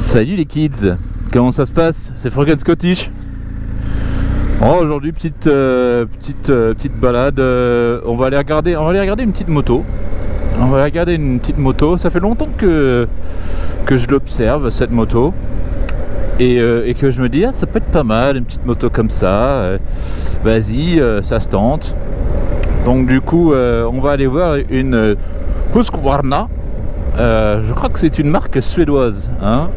Salut les kids, comment ça se passe? C'est Froggen Scottish. Oh, aujourd'hui petite balade. On va aller regarder une petite moto. On va regarder une petite moto. Ça fait longtemps que je l'observe, cette moto, et que je me dis ça peut être pas mal une petite moto comme ça. Vas-y, ça se tente. Donc du coup on va aller voir une Husqvarna. Je crois que c'est une marque suédoise, hein.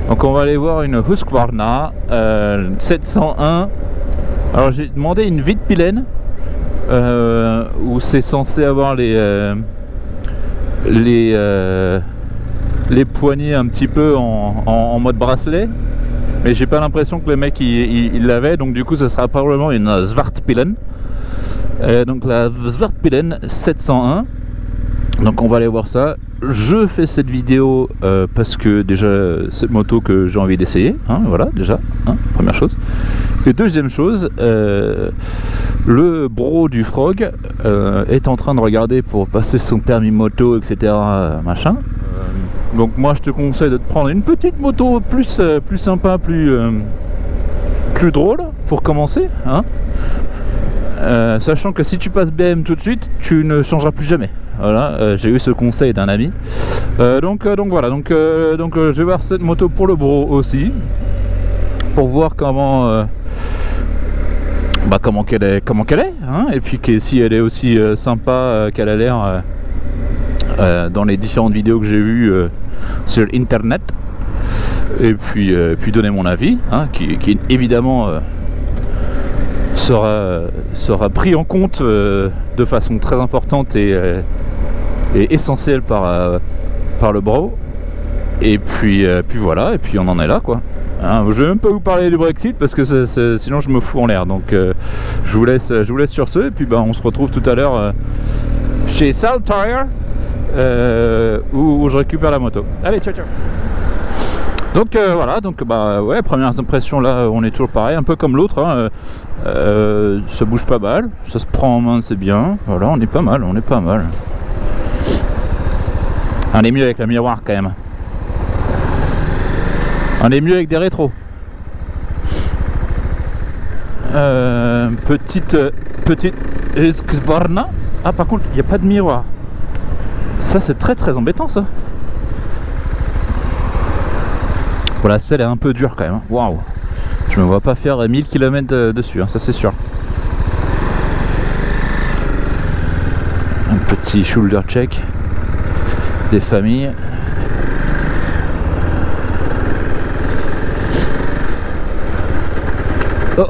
Donc on va aller voir une Husqvarna 701. Alors j'ai demandé une Vitpilen où c'est censé avoir les poignées un petit peu en mode bracelet, mais j'ai pas l'impression que le mec il l'avait, donc du coup ce sera probablement une Svartpilen. Donc la Svartpilen 701. Donc on va aller voir ça. Je fais cette vidéo parce que déjà cette moto que j'ai envie d'essayer, hein, voilà déjà, hein, première chose. Et deuxième chose, le bro du Frog est en train de regarder pour passer son permis moto, etc. Machin. Donc moi je te conseille de te prendre une petite moto plus sympa, plus drôle pour commencer, hein. Sachant que si tu passes BM tout de suite, tu ne changeras plus jamais. Voilà, j'ai eu ce conseil d'un ami. Donc voilà, donc je vais voir cette moto pour le bro aussi, pour voir comment qu'elle est, hein, et puis si elle est aussi sympa qu'elle a l'air dans les différentes vidéos que j'ai vues sur internet. Et puis donner mon avis, hein, qui évidemment sera pris en compte de façon très importante et essentielle par le bro. Et puis voilà, et puis on en est là, quoi, hein. Je vais même pas vous parler du Brexit parce que sinon je me fous en l'air, donc je vous laisse sur ce, et puis on se retrouve tout à l'heure chez Saltire où je récupère la moto. Allez, ciao ciao. Donc voilà, donc ouais, premières impressions, là on est toujours pareil, un peu comme l'autre, hein. Ça bouge pas mal, ça se prend en main, c'est bien. Voilà, on est pas mal. On est mieux avec le miroir quand même. On est mieux avec des rétros. Petite Husqvarna. Ah, par contre il n'y a pas de miroir. Ça c'est très embêtant, ça. Voilà, la selle est un peu dure quand même. Waouh, je me vois pas faire 1000 km dessus, hein, ça c'est sûr. Un petit shoulder check des familles. Oh.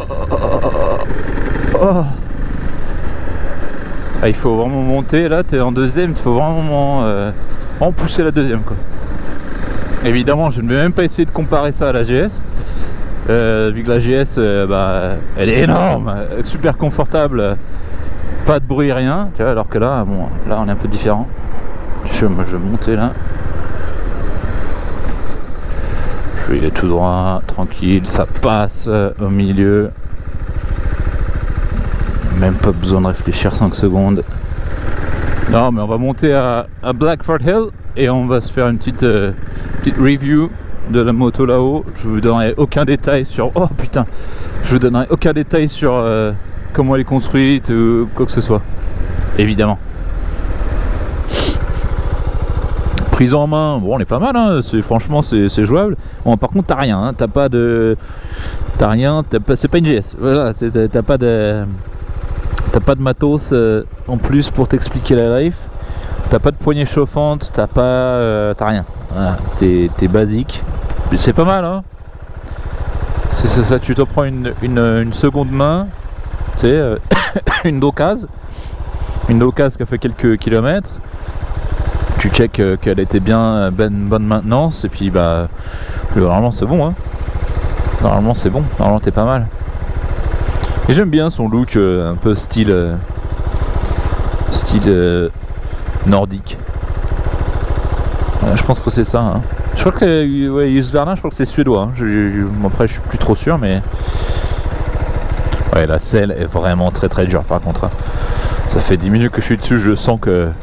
Ah, il faut vraiment monter, là t'es en deuxième, il faut vraiment pousser la deuxième, quoi. Évidemment, je ne vais même pas essayer de comparer ça à la GS, vu que la GS, elle est énorme, super confortable, pas de bruit, rien, tu vois, alors que là, bon, là on est un peu différent. Je vais monter là. Je vais aller tout droit, tranquille, ça passe au milieu. Même pas besoin de réfléchir 5 secondes. Non, mais on va monter à Blackford Hill et on va se faire une petite review de la moto là-haut. Je vous donnerai aucun détail sur... Oh putain, je vous donnerai aucun détail sur comment elle est construite ou quoi que ce soit, évidemment. Prise en main, bon, on est pas mal, hein. Franchement c'est jouable. Bon, par contre t'as rien, hein. T'as rien, c'est pas une GS, voilà, t'as pas de matos en plus pour t'expliquer la life. T'as pas de poignée chauffante, t'as rien. Voilà, t'es basique. C'est pas mal, hein. C'est ça, tu te prends une seconde main, tu sais, une d'occasion qui a fait quelques kilomètres. Tu check qu'elle était bien bonne maintenance, et puis normalement c'est bon, hein. Normalement c'est bon, normalement t'es pas mal. Et j'aime bien son look un peu style nordique. Je pense que c'est ça, hein. Je crois que ouais, Husqvarna, je crois que c'est suédois, hein. Après je suis plus trop sûr, mais ouais, la selle est vraiment très dure par contre, hein. Ça fait 10 minutes que je suis dessus, je sens qu'elle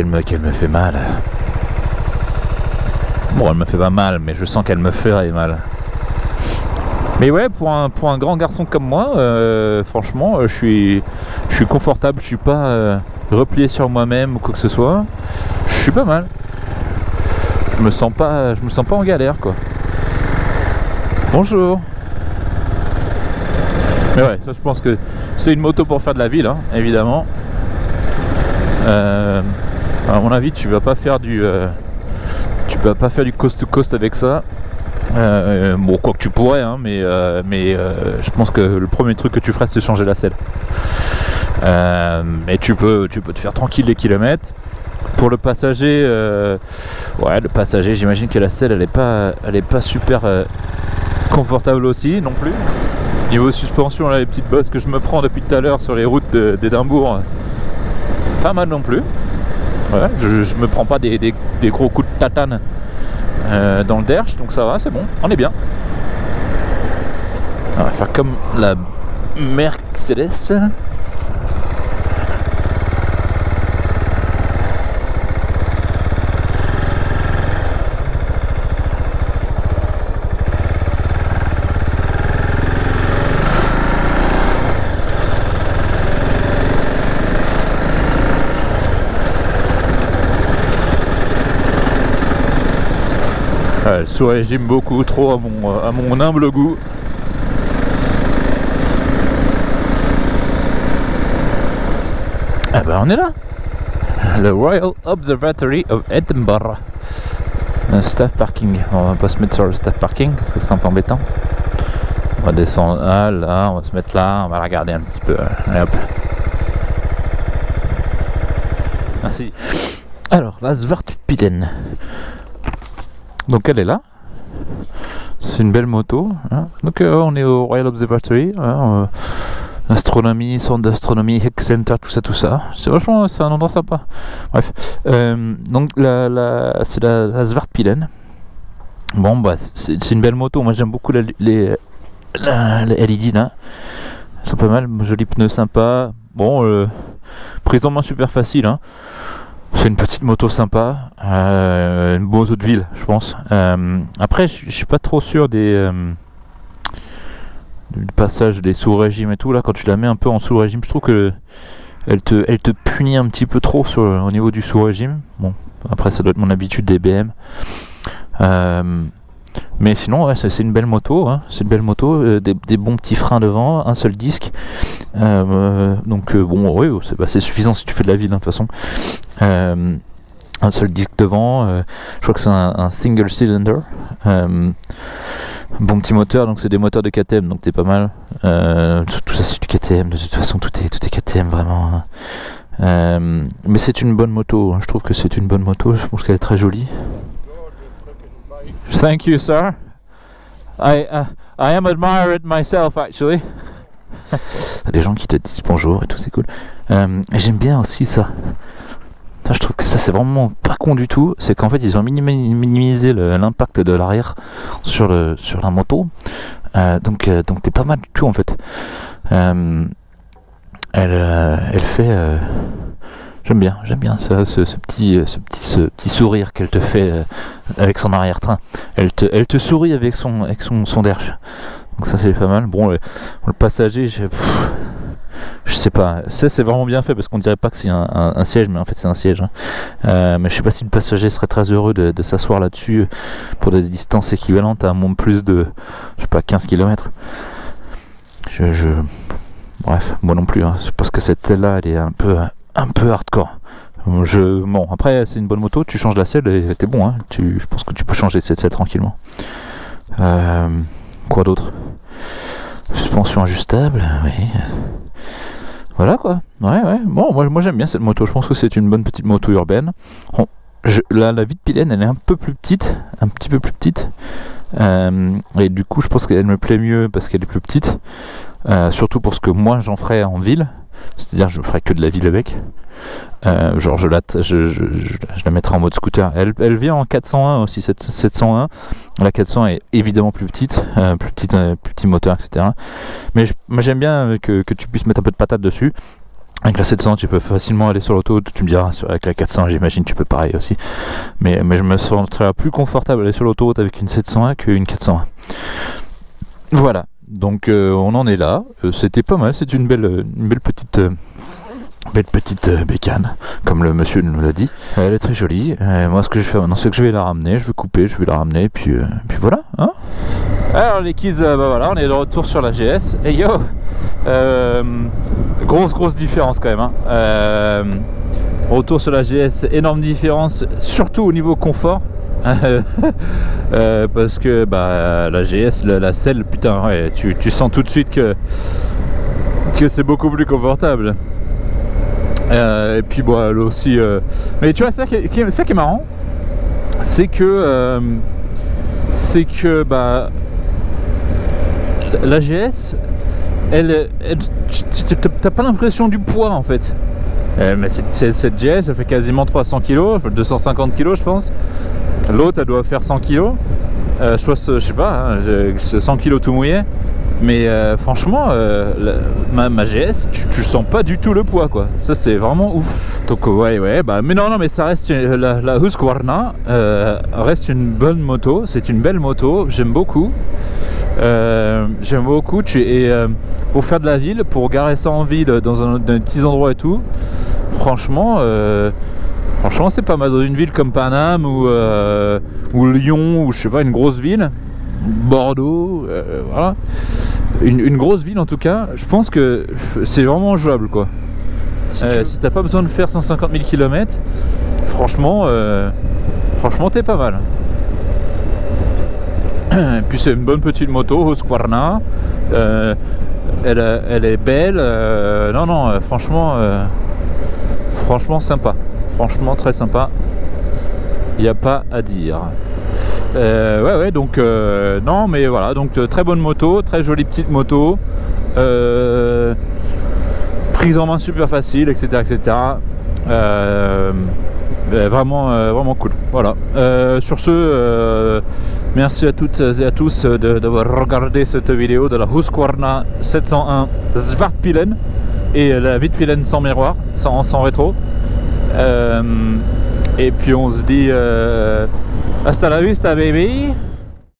me fait mal. Bon, elle me fait pas mal, mais je sens qu'elle me ferait mal. Mais ouais, pour un grand garçon comme moi, franchement, je suis confortable, je suis pas replié sur moi-même ou quoi que ce soit. Je suis pas mal. Je me sens pas en galère, quoi. Bonjour. Mais ouais, ça je pense que c'est une moto pour faire de la ville, hein, évidemment. À mon avis, tu vas pas faire du coast to coast avec ça. Bon, quoi que tu pourrais, hein, mais je pense que le premier truc que tu ferais, c'est changer la selle. Mais tu peux te faire tranquille les kilomètres. Pour le passager, ouais, le passager, j'imagine que la selle, elle est pas super confortable aussi, non plus. Niveau suspension, là, les petites bosses que je me prends depuis tout à l'heure sur les routes d'Édimbourg, pas mal non plus. Ouais, je me prends pas des gros coups de tatane dans le derche, donc ça va, c'est bon, on est bien. On va faire comme la Mercedes. Elle sous-régime beaucoup trop à mon humble goût. Ah ben on est là. Le Royal Observatory of Edinburgh. Un staff parking. On va pas se mettre sur le staff parking parce que c'est un peu embêtant. On va descendre là, on va se mettre là, on va regarder un petit peu. Allez hop. Merci. Alors, la Svartpillen. Donc elle est là. C'est une belle moto. Hein. Donc on est au Royal Observatory. Hein, astronomie, centre d'astronomie, Hick Center, tout ça. C'est vachement, c'est un endroit sympa. Bref. Donc c'est la Svartpillen. Bon bah c'est une belle moto. Moi j'aime beaucoup les LED là. Ils sont pas mal. Jolis pneus sympas. Bon, prise en main super facile. Hein. C'est une petite moto sympa, une moto de ville, je pense. Après, je suis pas trop sûr du passage des sous-régimes et tout. Là, quand tu la mets un peu en sous-régime, je trouve que elle te punit un petit peu trop au niveau du sous-régime. Bon, après, ça doit être mon habitude des BM. Mais sinon, ouais, c'est une belle moto. Hein. C'est une belle moto, des bons petits freins devant, un seul disque. Donc bon, oui, c'est suffisant si tu fais de la ville, hein, de toute façon. Un seul disque devant. Je crois que c'est un single cylinder. Bon petit moteur, donc c'est des moteurs de KTM, donc t'es pas mal. Tout ça c'est du KTM. De toute façon, tout est KTM vraiment. Mais c'est une bonne moto. Hein. Je trouve que c'est une bonne moto. Je pense qu'elle est très jolie. Thank you, sir. I am admired myself, actually. Les gens qui te disent bonjour et tout, c'est cool. J'aime bien aussi ça. Je trouve que ça, c'est vraiment pas con du tout. C'est qu'en fait, ils ont minimisé l'impact de l'arrière sur la moto. Donc t'es pas mal du tout, en fait. Elle fait... J'aime bien ça, ce petit sourire qu'elle te fait avec son arrière-train. Elle te sourit avec son derche. Donc ça c'est pas mal. Bon, le passager, je sais pas. C'est vraiment bien fait parce qu'on dirait pas que c'est un siège, mais en fait c'est un siège. Hein. Mais je sais pas si le passager serait très heureux de s'asseoir là-dessus pour des distances équivalentes à moins plus de, je sais pas, 15 km. Bref, moi non plus. Hein. Je pense que celle-là, elle est un peu hardcore. Bon, après c'est une bonne moto, tu changes la selle et t'es bon. Hein. Je pense que tu peux changer cette selle tranquillement. Quoi d'autre? Suspension ajustable, oui. Voilà quoi. Ouais. Bon, moi j'aime bien cette moto. Je pense que c'est une bonne petite moto urbaine. Bon, la Svartpillen, elle est un peu plus petite, un petit peu plus petite. Et du coup, je pense qu'elle me plaît mieux parce qu'elle est plus petite. Surtout pour ce que moi j'en ferais en ville. C'est-à-dire je ferais que de la ville avec. Genre je la mettrai en mode scooter. Elle vient en 401 aussi, 701. La 400 est évidemment plus petite, plus petit moteur, etc. Mais moi j'aime bien que tu puisses mettre un peu de patate dessus. Avec la 700 tu peux facilement aller sur l'autoroute, tu me diras, avec la 400 j'imagine tu peux pareil aussi. Mais je me sentirais plus confortable aller sur l'autoroute avec une 701 qu'une 401. Voilà, donc on en est là, c'était pas mal, c'est une belle petite... belle petite bécane, comme le monsieur nous l'a dit. Elle est très jolie. Moi, ce que je fais maintenant, c'est que je vais la ramener. Je vais couper, je vais la ramener, puis voilà. Hein. Alors les kids, bah voilà, on est de retour sur la GS. Et yo, grosse différence quand même. Hein. Retour sur la GS, énorme différence, surtout au niveau confort. Parce que bah la GS, la selle, putain, ouais, tu sens tout de suite que c'est beaucoup plus confortable. Et puis bon, elle aussi. Mais tu vois, ça qui est marrant, c'est que bah la GS, t'as pas l'impression du poids en fait. Mais cette GS, elle fait quasiment 300 kg, 250 kg je pense. L'autre, elle doit faire 100 kg. Soit, je sais pas, hein, 100 kg tout mouillé. Mais franchement, ma GS, tu sens pas du tout le poids quoi. Ça c'est vraiment ouf. Donc ouais, bah mais non, mais ça reste la Husqvarna reste une bonne moto. C'est une belle moto. J'aime beaucoup. Pour faire de la ville, pour garer ça en ville dans des petits endroits et tout. Franchement, c'est pas mal dans une ville comme Paname ou Lyon ou je sais pas, une grosse ville. Bordeaux, voilà, une grosse ville en tout cas, je pense que c'est vraiment jouable quoi. Si t'as pas besoin de faire 150 000 km, franchement t'es pas mal. Et puis c'est une bonne petite moto, Husqvarna, elle est belle, non, franchement sympa, franchement très sympa, il n'y a pas à dire. Ouais, donc non, mais voilà, donc très bonne moto, très jolie petite moto, prise en main super facile, etc. Vraiment cool. Voilà. Sur ce, merci à toutes et à tous d'avoir regardé cette vidéo de la Husqvarna 701 Svartpilen et la Vitpilen sans miroir, sans rétro. Et puis on se dit hasta la vista baby.